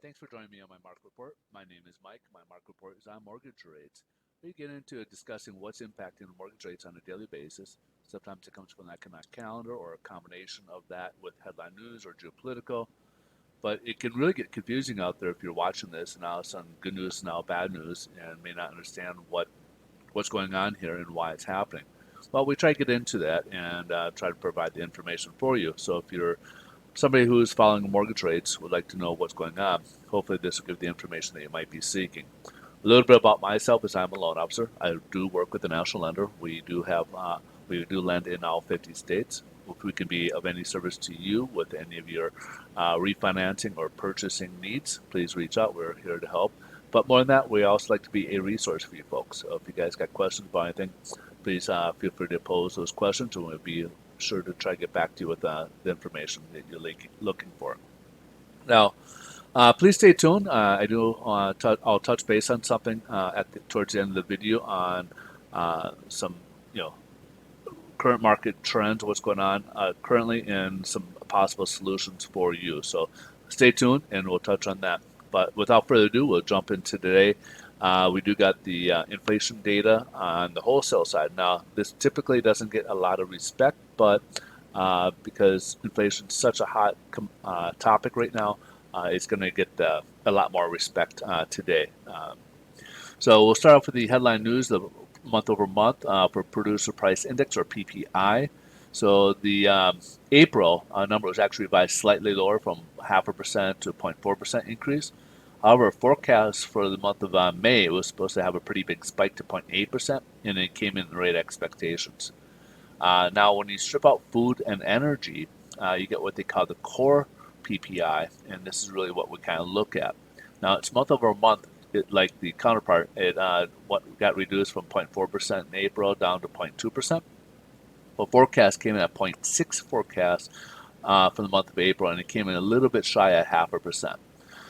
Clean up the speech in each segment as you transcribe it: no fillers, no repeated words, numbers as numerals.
thanks for joining me on my market report. My name is Mike. My market report is on mortgage rates. We get into discussing what's impacting mortgage rates on a daily basis. Sometimes it comes from an economic calendar or a combination of that with headline news or geopolitical. But it can really get confusing out there if you're watching this and now some good news, now bad news, and may not understand what's going on here and why it's happening. Well, we try to get into that and try to provide the information for you. So if you're somebody who's following mortgage rates would like to know what's going on, hopefully this will give the information that you might be seeking. A little bit about myself is I'm a loan officer. I do work with the national lender. We do lend in all 50 states. If we can be of any service to you with any of your refinancing or purchasing needs, please reach out. We're here to help. But more than that, we also like to be a resource for you folks. So if you guys got questions about anything, please feel free to pose those questions, and we'll be sure to try to get back to you with the information that you're looking for. Now, please stay tuned. I'll touch base on something towards the end of the video on some you know current market trends, what's going on currently, and some possible solutions for you. So stay tuned, and we'll touch on that. But without further ado, we'll jump into today. We do got the inflation data on the wholesale side. Now, this typically doesn't get a lot of respect, but because inflation is such a hot topic right now, it's going to get a lot more respect today. So we'll start off with the headline news, the month over month for Producer Price Index, or PPI. So the April number was actually revised slightly lower from 0.5% to 0.4% increase. However, forecast for the month of May was supposed to have a pretty big spike to 0.8%, and it came in the rate expectations. Now, when you strip out food and energy, you get what they call the core PPI, and this is really what we kind of look at. Now, it's month over month, like the counterpart. It what got reduced from 0.4% in April down to 0.2%. But forecast came in at 0.6 forecast for the month of April, and it came in a little bit shy at 0.5%.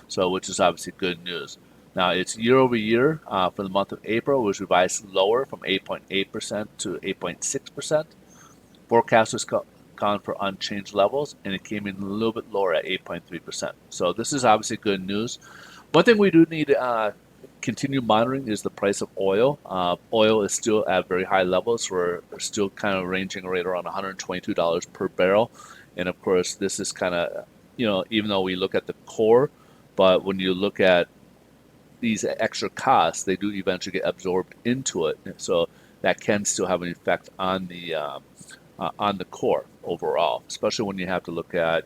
So, which is obviously good news. Now, it's year over year for the month of April was revised lower from 8.8% to 8.6%. Forecast was calling for unchanged levels, and it came in a little bit lower at 8.3%. So this is obviously good news. One thing we do need to continue monitoring is the price of oil. Oil is still at very high levels. We're still kind of ranging right around $122 per barrel. And of course, this is kind of, even though we look at the core, but when you look at these extra costs, they do eventually get absorbed into it. And so that can still have an effect on the core overall, especially when you have to look at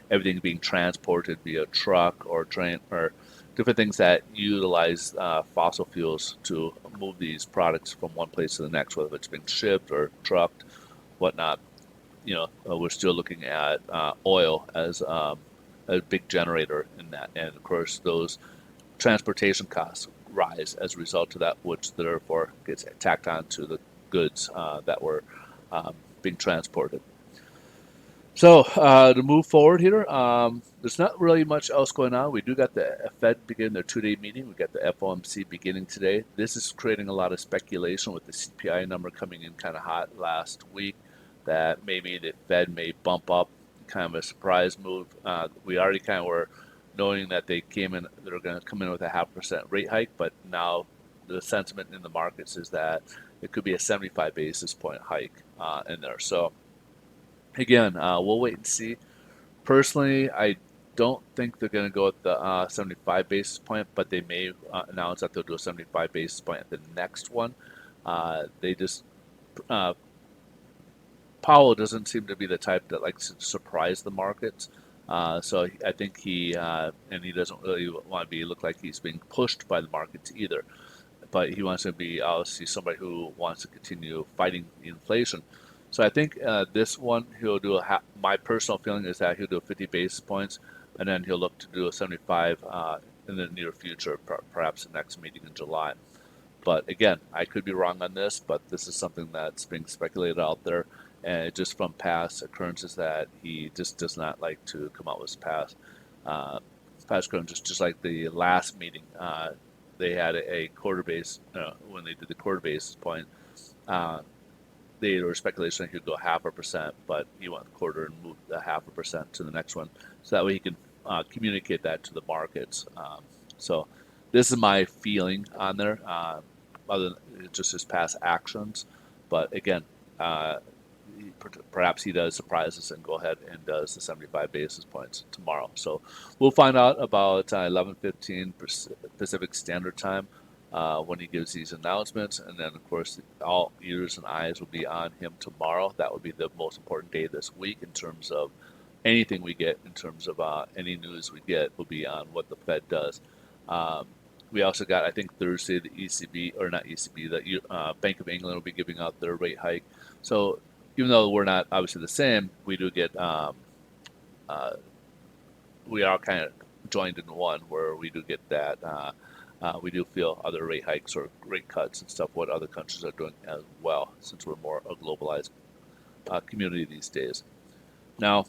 everything being transported via truck or train or different things that utilize fossil fuels to move these products from one place to the next, whether it's being shipped or trucked, whatnot. We're still looking at oil as a big generator in that, and of course those transportation costs rise as a result of that, which therefore gets tacked on to the goods that were being transported. So to move forward here, there's not really much else going on. We do got the Fed beginning their two-day meeting. We got the FOMC beginning today. This is creating a lot of speculation with the CPI number coming in kind of hot last week, that maybe the Fed may bump up, kind of a surprise move. We already kind of were knowing that they're going to come in with a 0.5% rate hike, but now the sentiment in the markets is that it could be a 75 basis point hike in there. So again, we'll wait and see. Personally, I don't think they're going to go at the 75 basis point, but they may announce that they'll do a 75 basis point at the next one. Powell doesn't seem to be the type that likes to surprise the markets. So I think he doesn't really want to look like he's being pushed by the markets either. But he wants to be obviously somebody who wants to continue fighting the inflation. So I think this one he'll do my personal feeling is that he'll do 50 basis points, and then he'll look to do a 75 in the near future, perhaps the next meeting in July. But again, I could be wrong on this, but this is something that's being speculated out there, and just from past occurrences that he just does not like to come out with past occurrences. Just like the last meeting, they had a quarter base when they did the quarter basis point. There was speculation that he'd go 0.5%, but he went quarter and moved the 0.5% to the next one, so that way he can communicate that to the markets. So this is my feeling on there, other than just his past actions. But again, uh, perhaps he does surprise us and go ahead and does the 75 basis points tomorrow. So we'll find out about 11:15 Pacific Standard Time when he gives these announcements, and then of course all ears and eyes will be on him tomorrow. That would be the most important day this week in terms of anything we get, in terms of any news we get will be on what the Fed does. Um, we also got, I think, Thursday, the ECB, or not ECB, the Bank of England will be giving out their rate hike. So even though we're not obviously the same, we do get, uh, we are kind of joined in one where we do get that. We do feel other rate hikes or rate cuts and stuff, what other countries are doing as well, since we're more a globalized community these days. Now,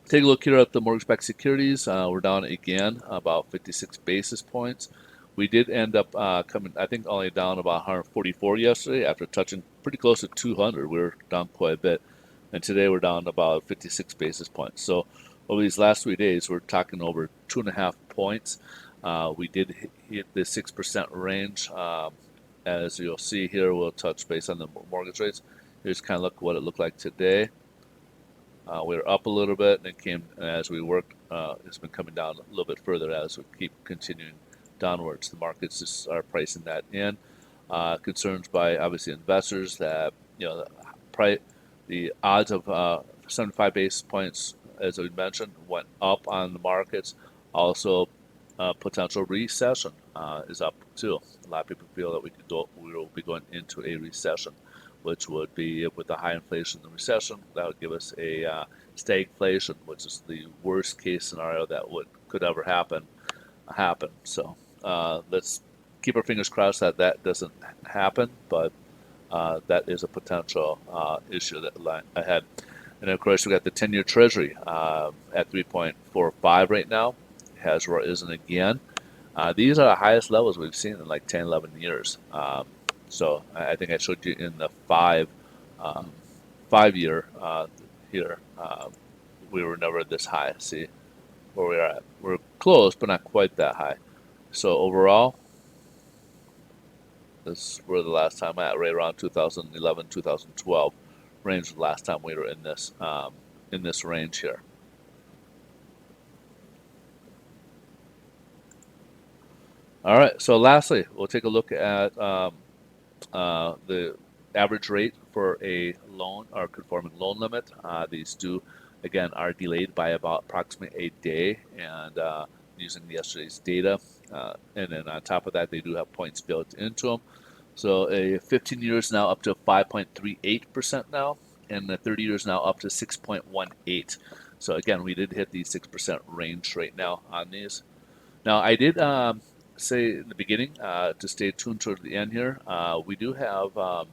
take a look here at the mortgage-backed securities. We're down again about 56 basis points. We did end up coming, I think, only down about 144 yesterday after touching pretty close to 200. We were down quite a bit. And today we're down about 56 basis points. So over these last 3 days, we're talking over 2.5 points. We did hit the 6% range. As you'll see here, we'll touch base on the mortgage rates. Here's kind of look what it looked like today. We were up a little bit, and it came as we worked. It's been coming down a little bit further as we keep continuing downwards. The markets just are pricing that in. Concerns by obviously investors that the odds of 75 basis points, as we mentioned, went up on the markets. Also, potential recession is up too. A lot of people feel that we will be going into a recession, which would be with the high inflation and the recession. That would give us a stagflation, which is the worst case scenario that could ever happen. So let's keep our fingers crossed that that doesn't happen, but that is a potential issue that lie ahead. And of course, we got the 10-year Treasury at 3.45 right now. Has risen again. These are the highest levels we've seen in like 10, 11 years. So I think I showed you in the 5 year here. We were never this high. See where we're at. We're close, but not quite that high. So overall, this is where the last time at, right around 2011, 2012 range was the last time we were in this range here. All right. So lastly, we'll take a look at the average rate for a loan or conforming loan limit. These again, are delayed by about approximately a day, and using yesterday's data. And then on top of that, they do have points built into them. So a 15 years now up to 5.38% now, and the 30 years now up to 6.18. So again, we did hit the 6% range right now on these. Now I did say in the beginning to stay tuned toward the end here. We do have my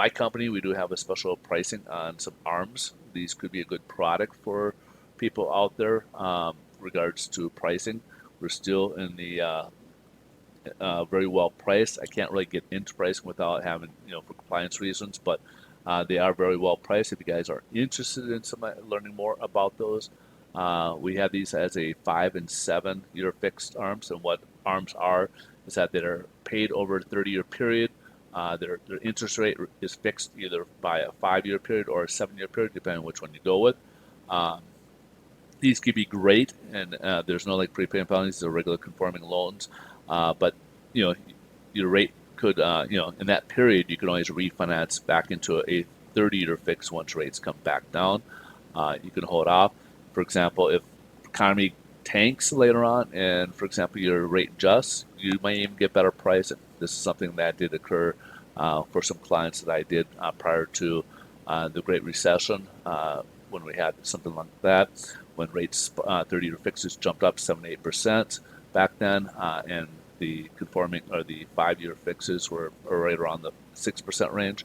company. We do have a special pricing on some ARMs. These could be a good product for people out there. Regards to pricing, we're still in the very well priced. I can't really get into pricing without having, for compliance reasons, but they are very well priced. If you guys are interested in learning more about those, we have these as a 5 and 7 year fixed ARMs, and what ARMs are is that they're paid over a 30-year period. Their interest rate is fixed either by a 5-year period or a 7-year period, depending on which one you go with. These could be great, and there's no like prepayment penalties. These are regular conforming loans, but your rate could, in that period, you can always refinance back into a 30-year fix once rates come back down. You can hold off. For example, if the economy tanks later on, and for example your rate adjusts, you might even get better pricing. This is something that did occur for some clients that I did prior to the Great Recession, when we had something like that, when rates 30-year fixes jumped up 7-8% back then, and the conforming or the 5-year fixes were right around the 6% range.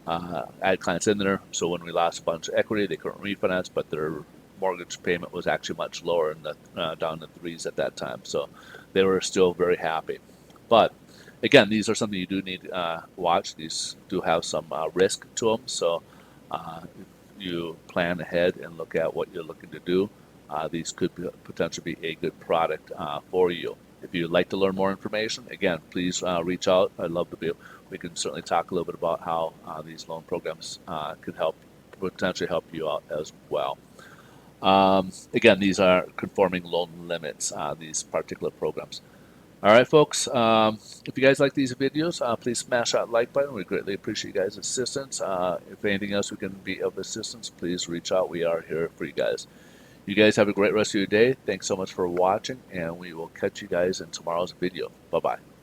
I had clients in there, so when we lost a bunch of equity, they couldn't refinance, but their mortgage payment was actually much lower, in the down in the threes at that time. So they were still very happy. But again, these are something you do need to watch. These do have some risk to them. So if you plan ahead and look at what you're looking to do, these could potentially be a good product for you. If you'd like to learn more information, again, please reach out. I'd love to be. We can certainly talk a little bit about how these loan programs could potentially help you out as well. Again, these are conforming loan limits, these particular programs. All right, folks. If you guys like these videos, please smash that like button. We greatly appreciate you guys' assistance. If anything else we can be of assistance, please reach out. We are here for you guys. You guys have a great rest of your day. Thanks so much for watching, and we will catch you guys in tomorrow's video. Bye-bye.